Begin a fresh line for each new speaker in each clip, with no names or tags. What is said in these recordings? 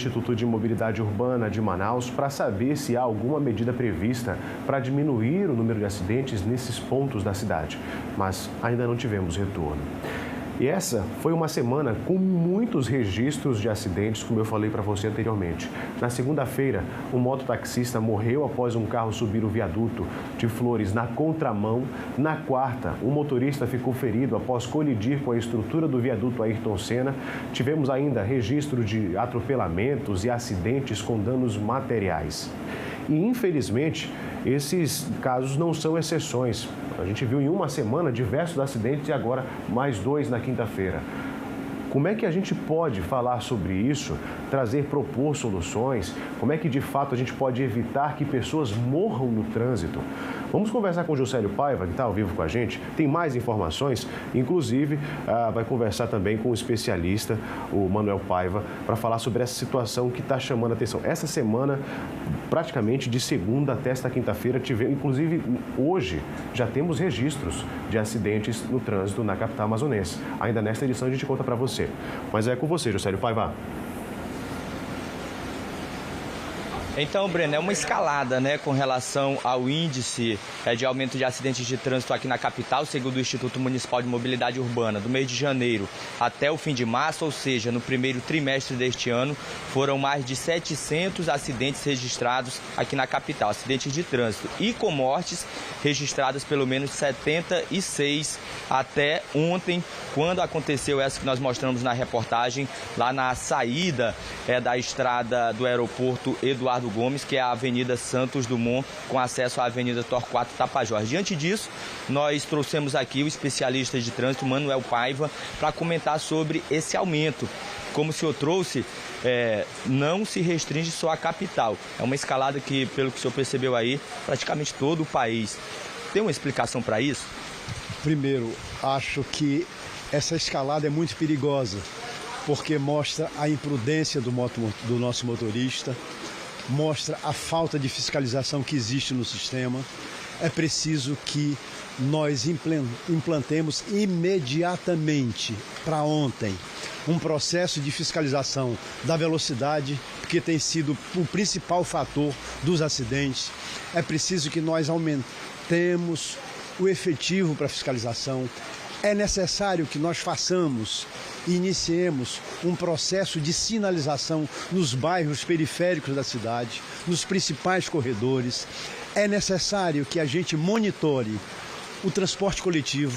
Instituto de Mobilidade Urbana de Manaus para saber se há alguma medida prevista para diminuir o número de acidentes nesses pontos da cidade, mas ainda não tivemos retorno. E essa foi uma semana com muitos registros de acidentes, como eu falei para você anteriormente. Na segunda-feira, um mototaxista morreu após um carro subir o viaduto de Flores na contramão. Na quarta, um motorista ficou ferido após colidir com a estrutura do viaduto Ayrton Senna. Tivemos ainda registro de atropelamentos e acidentes com danos materiais. E, infelizmente, esses casos não são exceções. A gente viu em uma semana diversos acidentes e agora mais 2 na quinta-feira. Como é que a gente pode falar sobre isso, propor soluções? Como é que, de fato, a gente pode evitar que pessoas morram no trânsito? Vamos conversar com o Juscelio Paiva, que está ao vivo com a gente. Tem mais informações, inclusive vai conversar também com o especialista, o Manuel Paiva, para falar sobre essa situação que está chamando a atenção. Essa semana, praticamente de segunda até esta quinta-feira, inclusive hoje, já temos registros de acidentes no trânsito na capital amazonense. Ainda nesta edição a gente conta para você. Mas é com você, Juscelio Paiva.
Então, Breno, é uma escalada, né, com relação ao índice de aumento de acidentes de trânsito aqui na capital, segundo o Instituto Municipal de Mobilidade Urbana. Do mês de janeiro até o fim de março, ou seja, no primeiro trimestre deste ano, foram mais de 700 acidentes registrados aqui na capital, acidentes de trânsito. E com mortes registradas pelo menos 76 até ontem, quando aconteceu essa que nós mostramos na reportagem, lá na saída da estrada do aeroporto Eduardo Gomes, que é a Avenida Santos Dumont, com acesso à Avenida Torquato Tapajós. Diante disso, nós trouxemos aqui o especialista de trânsito, Manuel Paiva, para comentar sobre esse aumento. Como o senhor trouxe, não se restringe só à capital. É uma escalada que, pelo que o senhor percebeu aí, praticamente todo o país. Tem uma explicação para isso?
Primeiro, acho que essa escalada é muito perigosa, porque mostra a imprudência do nosso motorista, mostra a falta de fiscalização que existe no sistema. É preciso que nós implantemos imediatamente, para ontem, um processo de fiscalização da velocidade, que tem sido o principal fator dos acidentes. É preciso que nós aumentemos o efetivo para a fiscalização. É necessário que nós iniciemos um processo de sinalização nos bairros periféricos da cidade, nos principais corredores. É necessário que a gente monitore o transporte coletivo.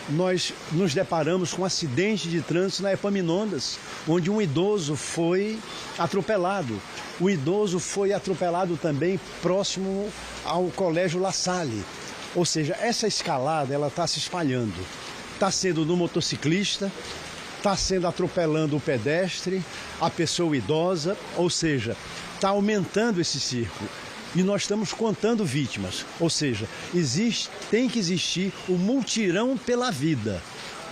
Nós nos deparamos com um acidente de trânsito na Epaminondas, onde um idoso foi atropelado. O idoso foi atropelado também próximo ao Colégio La Salle. Ou seja, essa escalada ela está se espalhando. Está sendo no motociclista, está sendo atropelando o pedestre, a pessoa idosa, ou seja, está aumentando esse círculo. E nós estamos contando vítimas, ou seja, tem que existir o mutirão pela vida.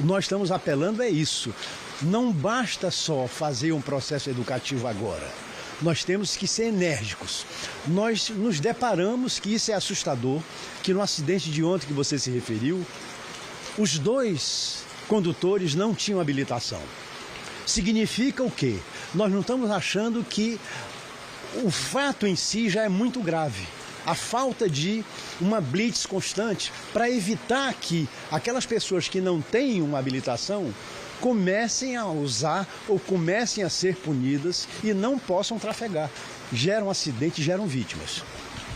Nós estamos apelando a isso. Não basta só fazer um processo educativo agora. Nós temos que ser enérgicos. Nós nos deparamos, que isso é assustador, que no acidente de ontem que você se referiu, os 2 condutores não tinham habilitação. Significa o quê? Nós não estamos achando que o fato em si já é muito grave. A falta de uma blitz constante para evitar que aquelas pessoas que não têm uma habilitação comecem a usar ou comecem a ser punidas e não possam trafegar. Geram acidentes, geram vítimas.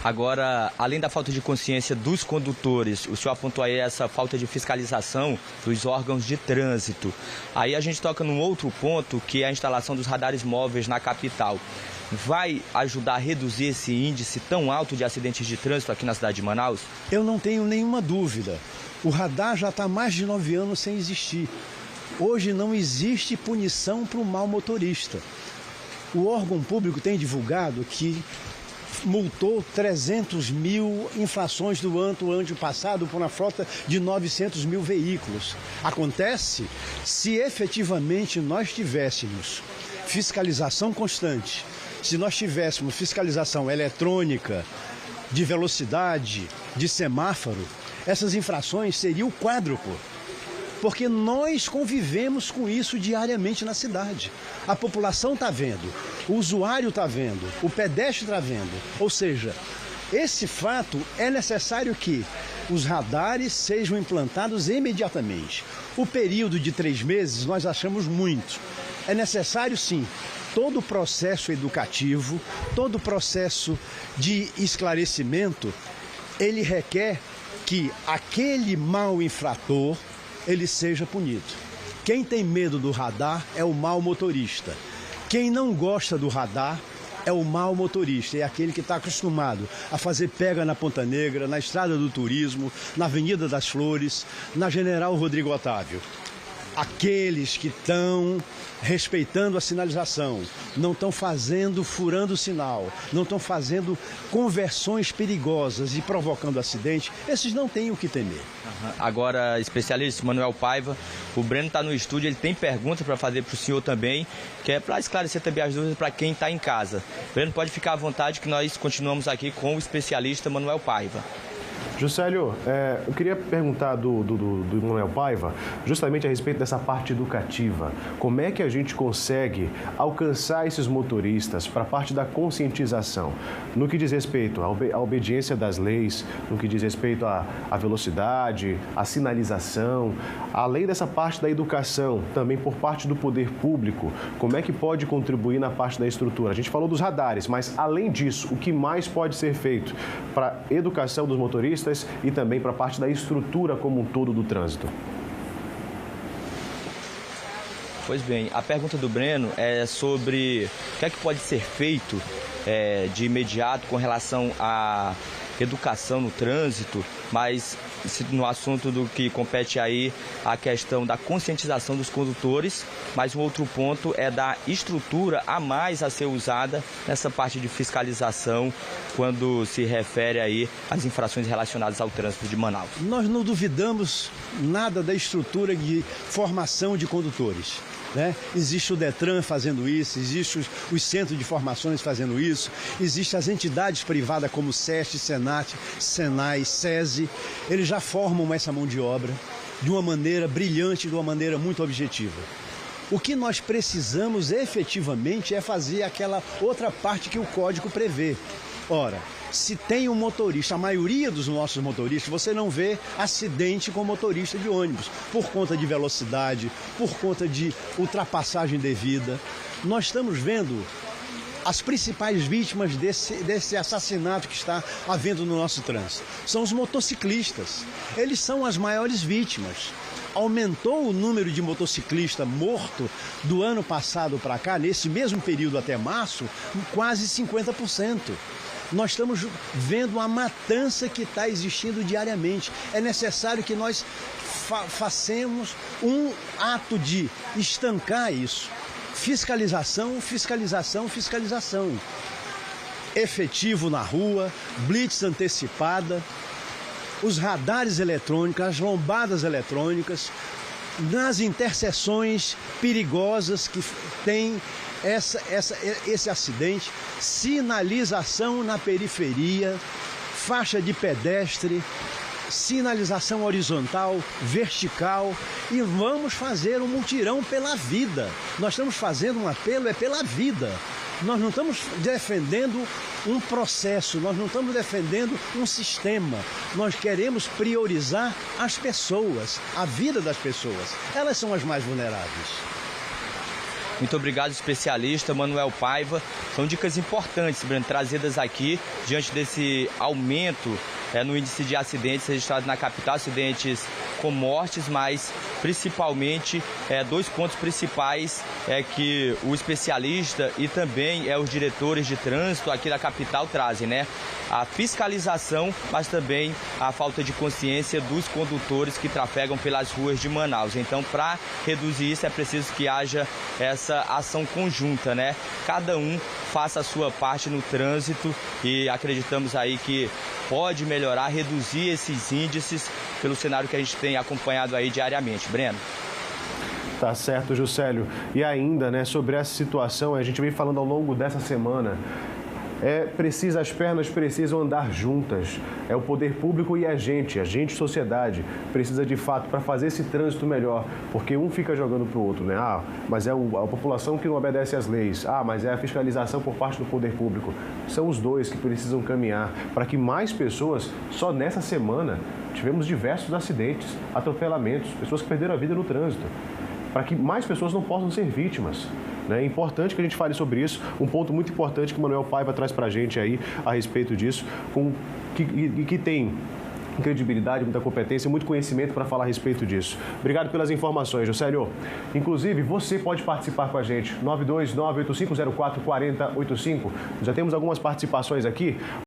Agora, além da falta de consciência dos condutores, o senhor apontou aí essa falta de fiscalização dos órgãos de trânsito. Aí a gente toca num outro ponto, que é a instalação dos radares móveis na capital. Vai ajudar a reduzir esse índice tão alto de acidentes de trânsito aqui na cidade de Manaus?
Eu não tenho nenhuma dúvida. O radar já está há mais de 9 anos sem existir. Hoje não existe punição para o mau motorista. O órgão público tem divulgado que multou 300 mil infrações do ano passado por uma frota de 900 mil veículos. Acontece se efetivamente nós tivéssemos fiscalização constante, se nós tivéssemos fiscalização eletrônica, de velocidade, de semáforo, essas infrações seriam quádruplo. porque nós convivemos com isso diariamente na cidade. A população está vendo, o usuário está vendo, o pedestre está vendo. Ou seja, esse fato é necessário que os radares sejam implantados imediatamente. O período de 3 meses nós achamos muito. É necessário, sim, todo o processo educativo, todo o processo de esclarecimento, ele requer que aquele mau infrator, ele seja punido. Quem tem medo do radar é o mau motorista. Quem não gosta do radar é o mau motorista, é aquele que está acostumado a fazer pega na Ponta Negra, na Estrada do Turismo, na Avenida das Flores, na General Rodrigo Otávio. Aqueles que estão respeitando a sinalização, não estão furando o sinal, não estão fazendo conversões perigosas e provocando acidente, esses não têm o que temer.
Agora, especialista Manuel Paiva, o Breno está no estúdio, ele tem perguntas para fazer para o senhor também, que é para esclarecer também as dúvidas para quem está em casa. Breno, pode ficar à vontade que nós continuamos aqui com o especialista Manuel Paiva.
Juscelio, eu queria perguntar do Manuel Paiva justamente a respeito dessa parte educativa. Como é que a gente consegue alcançar esses motoristas para a parte da conscientização? No que diz respeito à obediência das leis, no que diz respeito à velocidade, à sinalização, além dessa parte da educação, também por parte do poder público, como é que pode contribuir na parte da estrutura? A gente falou dos radares, mas além disso, o que mais pode ser feito para a educação dos motoristas e também para a parte da estrutura como um todo do trânsito?
Pois bem, a pergunta do Breno é sobre o que é que pode ser feito de imediato com relação à educação no trânsito, mas no assunto do que compete aí a questão da conscientização dos condutores, mas um outro ponto é da estrutura a mais a ser usada nessa parte de fiscalização quando se refere aí às infrações relacionadas ao trânsito de Manaus.
Nós não duvidamos nada da estrutura de formação de condutores. Existe o Detran fazendo isso, existe os centros de formações fazendo isso, existem as entidades privadas como SESC, SENAT, SENAI, SESI, eles já formam essa mão de obra de uma maneira brilhante, de uma maneira muito objetiva. O que nós precisamos efetivamente é fazer aquela outra parte que o código prevê. Ora, se tem um motorista, a maioria dos nossos motoristas, você não vê acidente com motorista de ônibus, por conta de velocidade, por conta de ultrapassagem devida. Nós estamos vendo as principais vítimas desse assassinato que está havendo no nosso trânsito. São os motociclistas. Eles são as maiores vítimas. Aumentou o número de motociclistas mortos do ano passado para cá, nesse mesmo período até março, quase 50%. Nós estamos vendo uma matança que está existindo diariamente. É necessário que nós façamos um ato de estancar isso. Fiscalização, fiscalização, fiscalização. Efetivo na rua, blitz antecipada, os radares eletrônicos, as lombadas eletrônicas, nas interseções perigosas que tem esse acidente, sinalização na periferia, faixa de pedestre, sinalização horizontal, vertical, e vamos fazer um mutirão pela vida. Nós estamos fazendo um apelo pela vida. Nós não estamos defendendo um processo, nós não estamos defendendo um sistema. Nós queremos priorizar as pessoas, a vida das pessoas. Elas são as mais vulneráveis.
Muito obrigado, especialista Manuel Paiva. São dicas importantes, Breno, trazidas aqui diante desse aumento no índice de acidentes registrados na capital, acidentes com mortes, mas principalmente 2 pontos principais que o especialista e também os diretores de trânsito aqui da capital trazem, a fiscalização, mas também a falta de consciência dos condutores que trafegam pelas ruas de Manaus. Então, para reduzir isso, é preciso que haja essa ação conjunta, Cada um faça a sua parte no trânsito e acreditamos aí que pode melhorar, reduzir esses índices pelo cenário que a gente tem acompanhado aí diariamente. Breno.
Tá certo, Juscelio. E ainda, sobre essa situação, a gente vem falando ao longo dessa semana, As pernas precisam andar juntas. É o poder público e a gente, sociedade, precisa de fato para fazer esse trânsito melhor, porque um fica jogando para o outro, né? Mas é a população que não obedece às leis. Mas é a fiscalização por parte do poder público. São os dois que precisam caminhar para que mais pessoas, só nessa semana, tivemos diversos acidentes, atropelamentos, pessoas que perderam a vida no trânsito, para que mais pessoas não possam ser vítimas. É importante que a gente fale sobre isso. Um ponto muito importante que o Manuel Paiva traz para a gente aí a respeito disso, que tem credibilidade, muita competência, muito conhecimento para falar a respeito disso. Obrigado pelas informações, Josélio. Inclusive, você pode participar com a gente, 92985044085. Já temos algumas participações aqui.